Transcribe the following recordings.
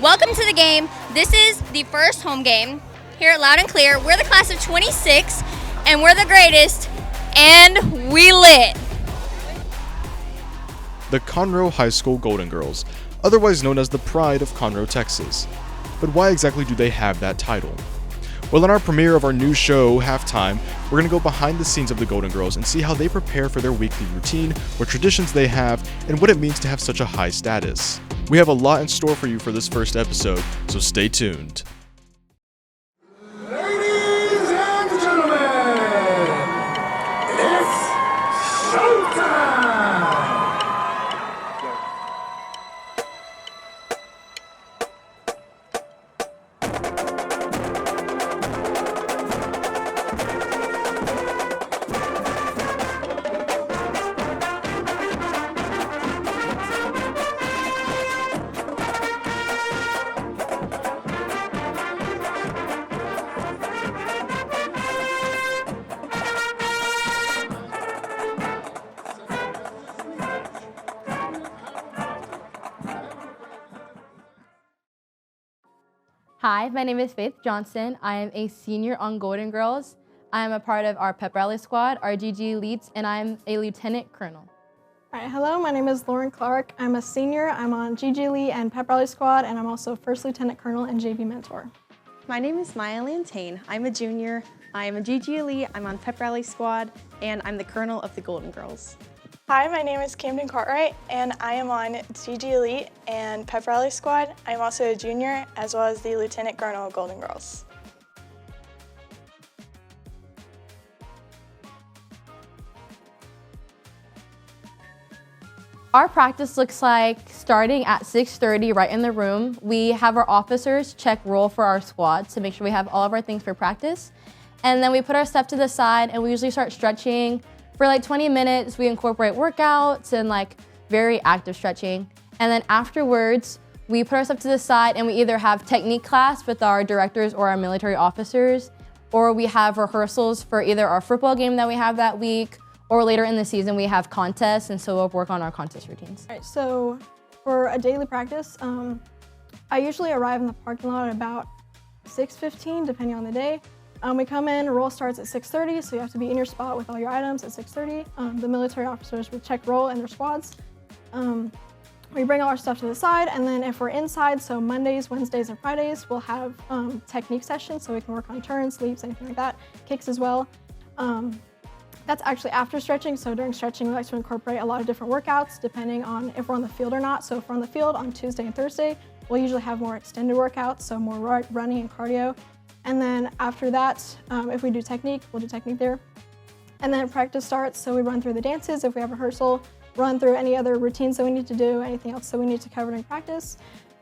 Welcome to the game. This is the first home game here at Loud and Clear. We're the class of 26, and we're the greatest, and we lit. The Conroe High School Golden Girls, otherwise known as the Pride of Conroe, Texas. But why exactly do they have that title? Well, in our premiere of our new show, Halftime, we're going to go behind the scenes of the Golden Girls and see how they prepare for their weekly routine, what traditions they have, and what it means to have such a high status. We have a lot in store for you for this first episode, so stay tuned. Ladies and gentlemen, it's showtime! Hi, my name is Faith Johnson. I am a senior on Golden Girls. I am a part of our pep rally squad, our GG Elites, and I'm a lieutenant colonel. All right, hello, my name is Lauren Clark. I'm a senior. I'm on GG Elite and pep rally squad, and I'm also first lieutenant colonel and JV mentor. My name is Maya Lantane. I'm a junior. I am a GG Elite. I'm on pep rally squad, and I'm the colonel of the Golden Girls. Hi, my name is Camden Cartwright, and I am on GG Elite and Pep Rally Squad. I'm also a junior, as well as the Lieutenant Colonel of Golden Girls. Our practice looks like starting at 6:30 right in the room. We have our officers check roll for our squad to make sure we have all of our things for practice. And then we put our stuff to the side and we usually start stretching. For like 20 minutes, we incorporate workouts and like very active stretching. And then afterwards, we put our stuff to the side and we either have technique class with our directors or our military officers, or we have rehearsals for either our football game that we have that week, or later in the season, we have contests, and so we'll work on our contest routines. All right, so for a daily practice, I usually arrive in the parking lot at about 6:15, depending on the day. We come in, roll starts at 6:30, so you have to be in your spot with all your items at 6:30. The military officers will check roll in their squads. We bring all our stuff to the side, and then if we're inside, so Mondays, Wednesdays, and Fridays, we'll have technique sessions, so we can work on turns, leaps, anything like that, kicks as well. That's actually after stretching, so during stretching, we like to incorporate a lot of different workouts, depending on if we're on the field or not. So if we're on the field on Tuesday and Thursday, we'll usually have more extended workouts, so more running and cardio. And then after that, if we do technique, we'll do technique there. And then practice starts, so we run through the dances if we have rehearsal, run through any other routines that we need to do, anything else that we need to cover during practice.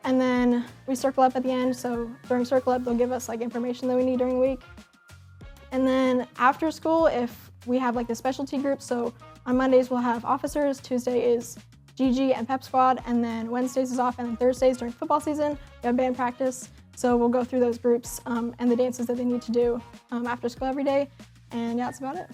And then we circle up at the end, so during circle up, they'll give us like information that we need during the week. And then after school, if we have like the specialty group, so on Mondays we'll have officers, Tuesday is GG and pep squad, and then Wednesdays is off, and then Thursdays during football season, we have band practice. So we'll go through those groups and the dances that they need to do after school every day. And yeah, that's about it.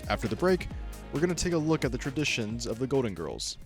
After the break, we're going to take a look at the traditions of the Golden Girls.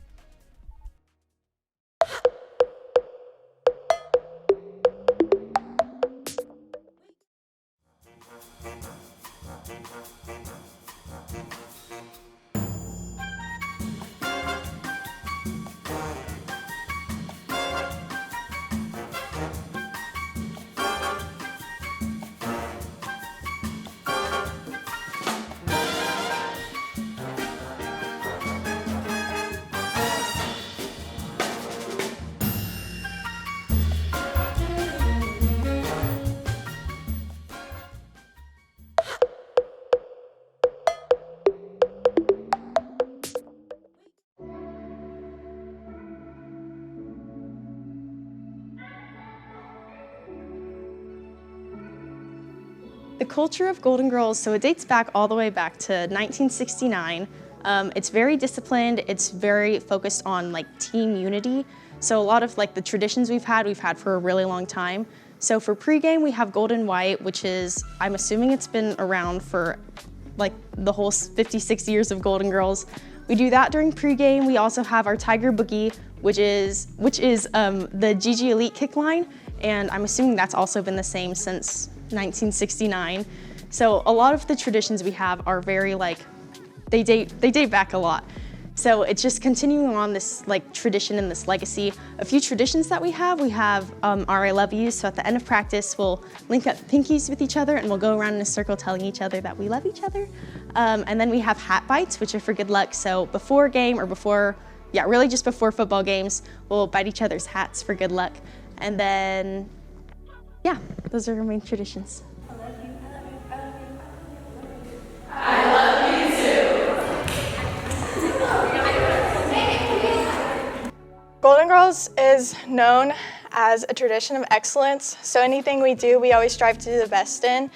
The culture of Golden Girls, so it dates back all the way back to 1969. It's very disciplined, it's very focused on like team unity. So a lot of like the traditions we've had for a really long time. So for pregame, we have Gold and White, which is, I'm assuming it's been around for like the whole 56 years of Golden Girls. We do that during pregame. We also have our Tiger Boogie, which is the GG Elite kick line, and I'm assuming that's also been the same since 1969. So a lot of the traditions we have are very like, they date back a lot. So it's just continuing on this like tradition and this legacy. A few traditions that we have our I love yous. So at the end of practice, we'll link up pinkies with each other and we'll go around in a circle telling each other that we love each other. And then we have hat bites, which are for good luck. So before game or really just before football games, we'll bite each other's hats for good luck. And then, yeah, those are our main traditions. Golden Girls is known as a tradition of excellence, so anything we do, we always strive to do the best in.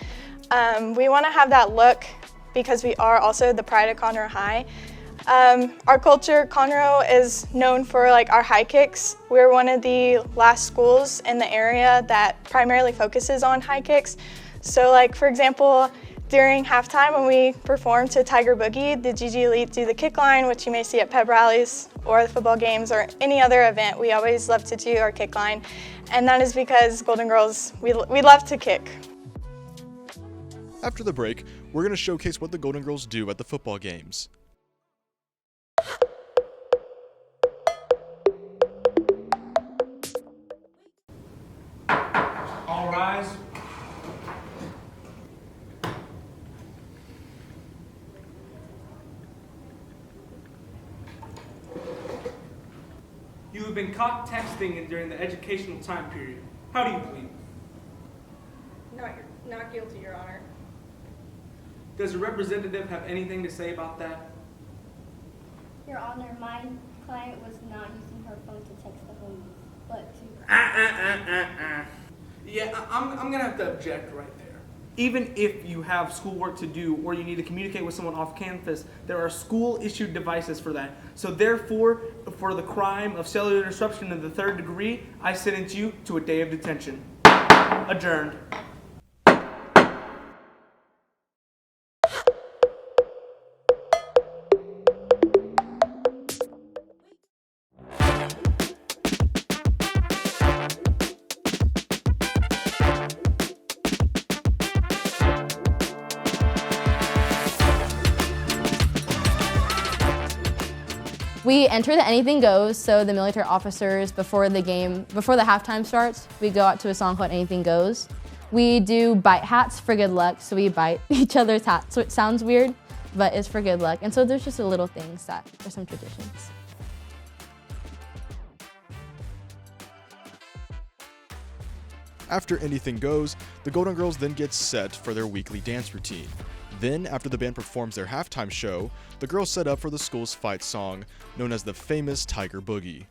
We want to have that look because we are also the pride of Conroe High. Our culture, Conroe is known for like our high kicks. We're one of the last schools in the area that primarily focuses on high kicks. So like, for example, during halftime when we perform to Tiger Boogie, the GG Elite do the kick line, which you may see at pep rallies or the football games or any other event. We always love to do our kick line, and that is because Golden Girls, we love to kick. After the break, we're going to showcase what the Golden Girls do at the football games. All rise. You have been caught texting during the educational time period. How do you plead? Not guilty, Your Honor. Does a representative have anything to say about that? Your Honor, my client was not using her phone to text the homies, but to... Yeah, I'm gonna have to object right there. Even if you have schoolwork to do or you need to communicate with someone off campus, there are school-issued devices for that. So therefore, for the crime of cellular disruption of the 3rd degree, I sentence you to a day of detention. Adjourned. We enter the anything goes, so the military officers before the halftime starts, we go out to a song called Anything Goes. We do bite hats for good luck, so we bite each other's hats. So it sounds weird, but it's for good luck. And so there's just little things that are some traditions. After Anything Goes, the Golden Girls then get set for their weekly dance routine. Then, after the band performs their halftime show, the girls set up for the school's fight song, known as the famous Tiger Boogie.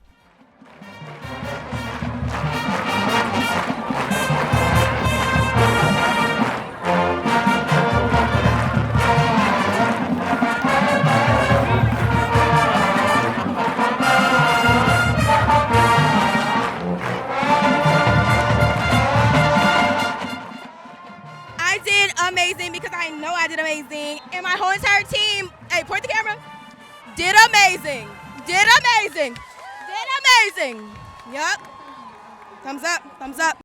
I did amazing because I know I did amazing, and my whole entire team, hey, point the camera, did amazing, did amazing, did amazing. Yup. Thumbs up, thumbs up.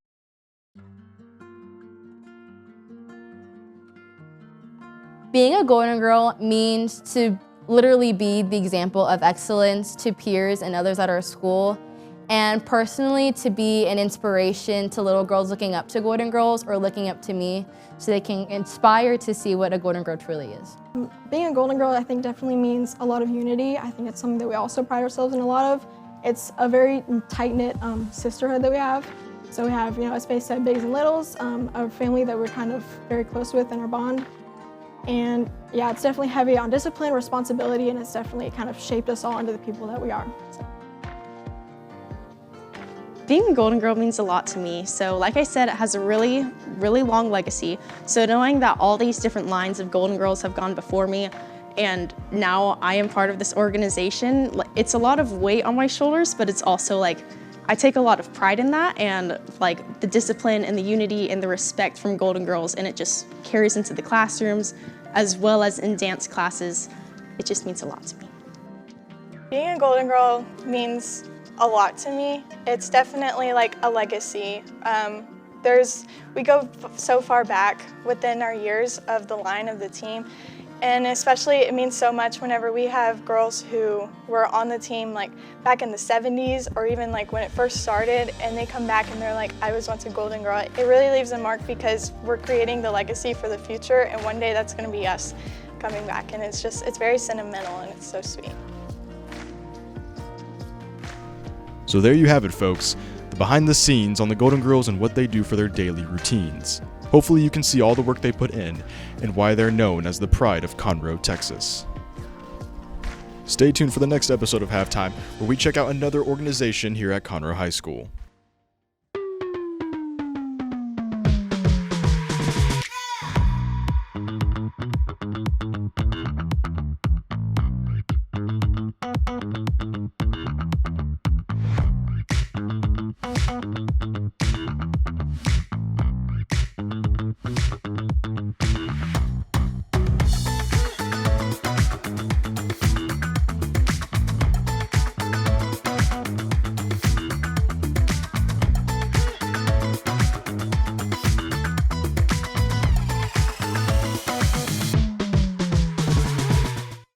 Being a Golden Girl means to literally be the example of excellence to peers and others at our school, and personally to be an inspiration to little girls looking up to Golden Girls or looking up to me so they can inspire to see what a Golden Girl truly is. Being a Golden Girl, I think, definitely means a lot of unity. I think it's something that we also pride ourselves in a lot of. It's a very tight-knit sisterhood that we have. So we have, as Faith said, bigs and littles, a family that we're kind of very close with in our bond. And yeah, it's definitely heavy on discipline, responsibility, and it's definitely kind of shaped us all into the people that we are. So. Being a Golden Girl means a lot to me. So like I said, it has a really, really long legacy. So knowing that all these different lines of Golden Girls have gone before me, and now I am part of this organization, it's a lot of weight on my shoulders, but it's also like, I take a lot of pride in that, and like the discipline and the unity and the respect from Golden Girls, and it just carries into the classrooms as well as in dance classes. It just means a lot to me. Being a Golden Girl means a lot to me. It's definitely like a legacy. We go so far back within our years of the line of the team, and especially it means so much whenever we have girls who were on the team like back in the 70s or even like when it first started, and they come back and they're like, I was once a Golden Girl. It really leaves a mark because we're creating the legacy for the future, and one day that's going to be us coming back, and it's very sentimental and it's so sweet. So there you have it, folks, the behind the scenes on the Golden Girls and what they do for their daily routines. Hopefully you can see all the work they put in and why they're known as the pride of Conroe, Texas. Stay tuned for the next episode of Halftime, where we check out another organization here at Conroe High School.